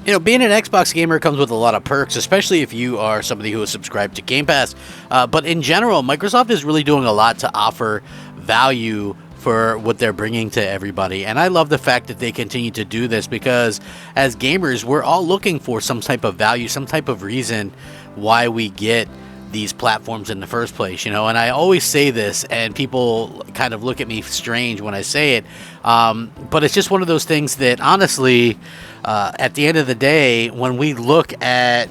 Being an Xbox gamer comes with a lot of perks, especially if you are somebody who is subscribed to Game Pass. But in general, Microsoft is really doing a lot to offer value for what they're bringing to everybody. And I love the fact that they continue to do this because as gamers, we're all looking for some type of value, some type of reason why we get these platforms in the first place, and I always say this and people kind of look at me strange when I say it, but it's just one of those things that honestly, at the end of the day, when we look at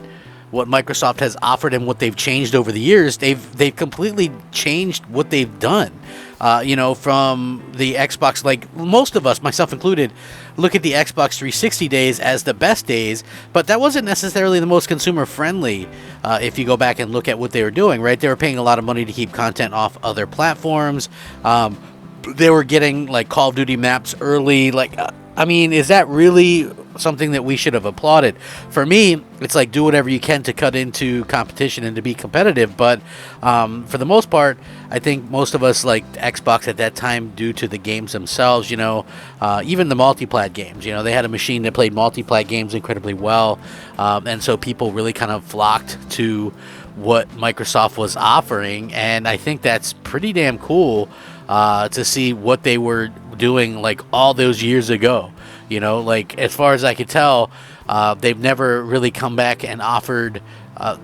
what Microsoft has offered and what they've changed over the years, they've completely changed what they've done. From the Xbox, like most of us, myself included, look at the Xbox 360 days as the best days, but that wasn't necessarily the most consumer friendly. If you go back and look at what they were doing, right? They were paying a lot of money to keep content off other platforms. They were getting like Call of Duty maps early. Is that really something that we should have applauded? For me, it's like do whatever you can to cut into competition and to be competitive. But for the most part, I think most of us liked Xbox at that time due to the games themselves. Even the multiplat games. They had a machine that played multiplat games incredibly well, and so people really kind of flocked to what Microsoft was offering, and I think that's pretty damn cool. To see what they were doing like all those years ago, as far as I could tell, they've never really come back and offered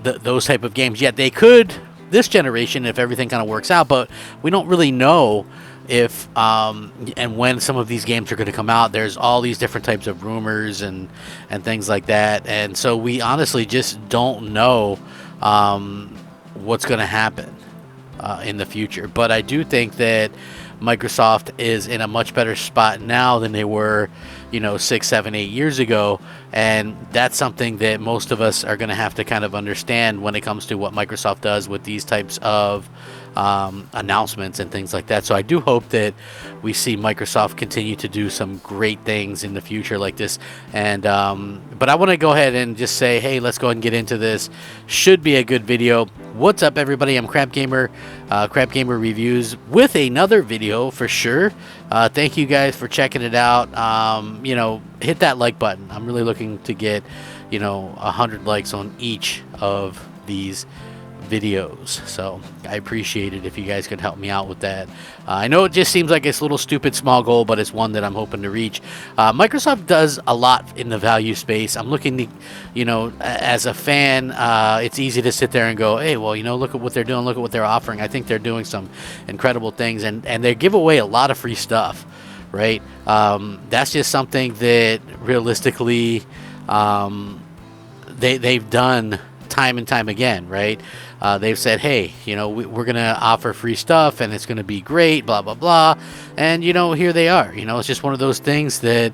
those type of games yet. They could this generation if everything kind of works out, but we don't really know if and when some of these games are going to come out. There's all these different types of rumors and things like that, and so we honestly just don't know what's going to happen in the future. But I do think that Microsoft is in a much better spot now than they were, 6, 7, 8 years ago. And that's something that most of us are going to have to kind of understand when it comes to what Microsoft does with these types of announcements and things like that. So I do hope that we see Microsoft continue to do some great things in the future like this. And but I want to go ahead and just say, hey, let's go ahead and get into this. Should be a good video. What's up, everybody? I'm Crap Gamer, Crap Gamer Reviews, with another video for sure. Thank you guys for checking it out. Hit that like button. I'm really looking to get 100 likes on each of these videos, so I appreciate it if you guys could help me out with that. I know it just seems like it's a little stupid small goal, but it's one that I'm hoping to reach. Microsoft does a lot in the value space. I'm looking to, as a fan, it's easy to sit there and go, hey, well, look at what they're doing, look at what they're offering. I think they're doing some incredible things, and they give away a lot of free stuff, right? That's just something that realistically they've done time and time again, right? They've said, hey, we're going to offer free stuff and it's going to be great, blah, blah, blah. And, here they are. It's just one of those things that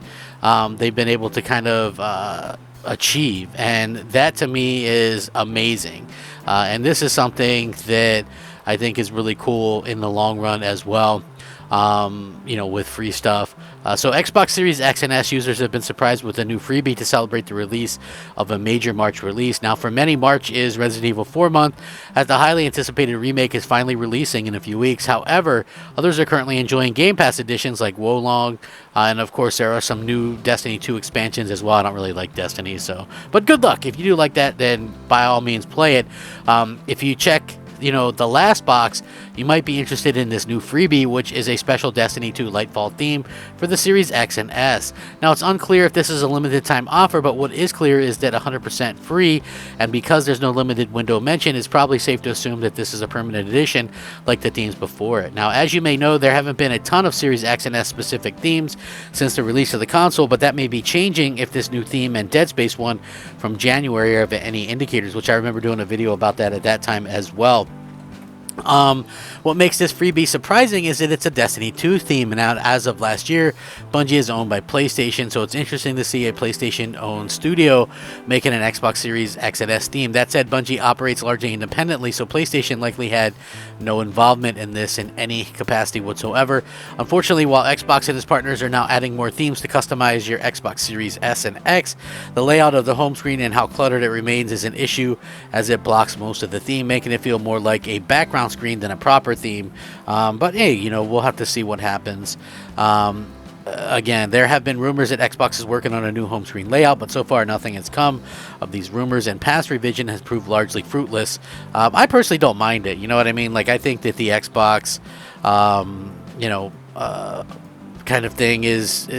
they've been able to kind of achieve. And that to me is amazing. And this is something that I think is really cool in the long run as well. With free stuff. So Xbox Series X and S users have been surprised with a new freebie to celebrate the release of a major March release. Now, for many, March is Resident Evil 4 month, as the highly anticipated remake is finally releasing in a few weeks. However, others are currently enjoying Game Pass editions like Wolong, and of course, there are some new Destiny 2 expansions as well. I don't really like Destiny, but good luck. If you do like that, then by all means play it. If you check the last box, you might be interested in this new freebie, which is a special Destiny 2 Lightfall theme for the Series X and S. Now, it's unclear if this is a limited time offer, but what is clear is that 100% free, and because there's no limited window mention, it's probably safe to assume that this is a permanent edition like the themes before it. Now, as you may know, there haven't been a ton of Series X and S specific themes since the release of the console, but that may be changing if this new theme and Dead Space one from January are any indicators, which I remember doing a video about that at that time as well. What makes this freebie surprising is that it's a Destiny 2 theme, and out as of last year, Bungie is owned by PlayStation, so it's interesting to see a PlayStation-owned studio making an Xbox Series X and S theme. That said, Bungie operates largely independently, so PlayStation likely had no involvement in this in any capacity whatsoever. Unfortunately, while Xbox and its partners are now adding more themes to customize your Xbox Series S and X, the layout of the home screen and how cluttered it remains is an issue, as it blocks most of the theme, making it feel more like a background screen than a proper theme. But hey, we'll have to see what happens. again, there have been rumors that Xbox is working on a new home screen layout, but so far nothing has come of these rumors, and past revision has proved largely fruitless. I personally don't mind it. You know what I mean? Like, I think that the Xbox, you know, kind of thing is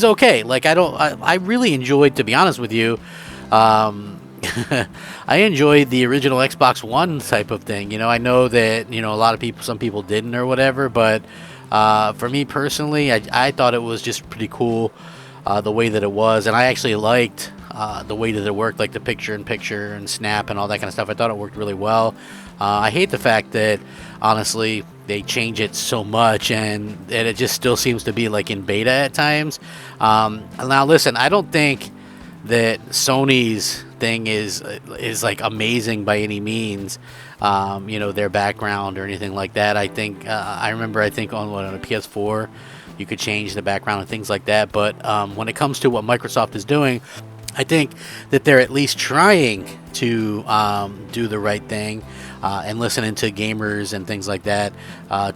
okay. Like, I really enjoyed, to be honest with you, I enjoyed the original Xbox One type of thing. You know, I know that, you know, some people didn't or whatever, but for me personally, I thought it was just pretty cool the way that it was, and I actually liked the way that it worked, like the picture-in-picture and snap and all that kind of stuff. I thought it worked really well. I hate the fact that, honestly, they change it so much, and it just still seems to be like in beta at times. Now, listen, I don't think that Sony's thing is like amazing by any means. You know, their background or anything like that. I think I remember on a PS4 you could change the background and things like that, but when it comes to what Microsoft is doing, I think that they're at least trying to do the right thing and listening to gamers and things like that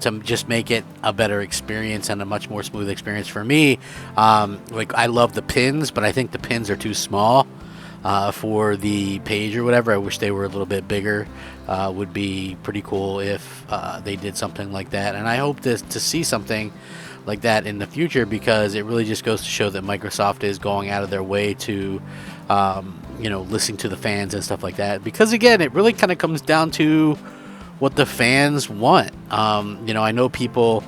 to just make it a better experience and a much more smooth experience for me. Like, I love the pins, but I think the pins are too small for the page or whatever. I wish they were a little bit bigger. Would be pretty cool if they did something like that, and I hope to see something like that in the future, because it really just goes to show that Microsoft is going out of their way to you know, listening to the fans and stuff like that, because again, it really kind of comes down to what the fans want. You know, I know people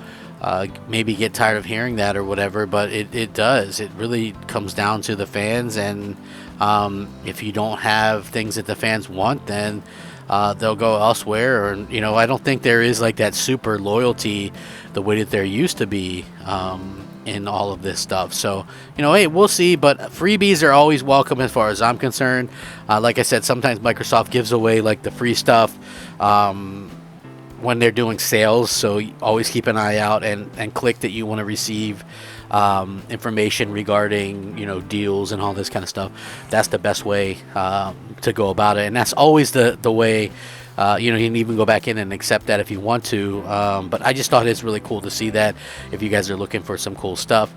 maybe get tired of hearing that or whatever, but it does. It really comes down to the fans, and if you don't have things that the fans want, then they'll go elsewhere. Or, you know, I don't think there is like that super loyalty the way that there used to be in all of this stuff. So, you know, hey, we'll see, but freebies are always welcome as far as I'm concerned. Like I said, sometimes Microsoft gives away like the free stuff when they're doing sales, so always keep an eye out and click that you want to receive information regarding, you know, deals and all this kind of stuff. That's the best way to go about it, and that's always the way. You know, you can even go back in and accept that if you want to, but I just thought it's really cool to see that. If you guys are looking for some cool stuff,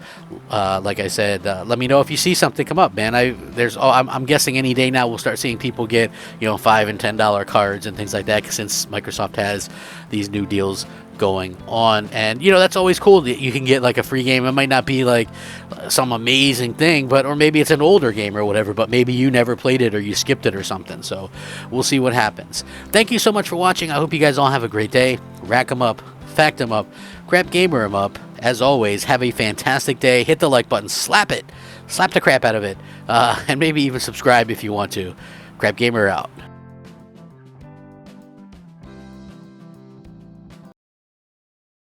like I said, let me know if you see something come up, man. I'm guessing any day now we'll start seeing people get, you know, $5 and $10 cards and things like that, since Microsoft has these new deals going on. And, you know, that's always cool that you can get like a free game. It might not be like some amazing thing, or maybe it's an older game or whatever, but maybe you never played it or you skipped it or something. So we'll see what happens. Thank you so much for watching. I hope you guys all have a great day. Rack 'em up, fact 'em up, crap gamer 'em up. As always, have a fantastic day. Hit the like button, slap the crap out of it, and maybe even subscribe if you want to. Crap gamer out.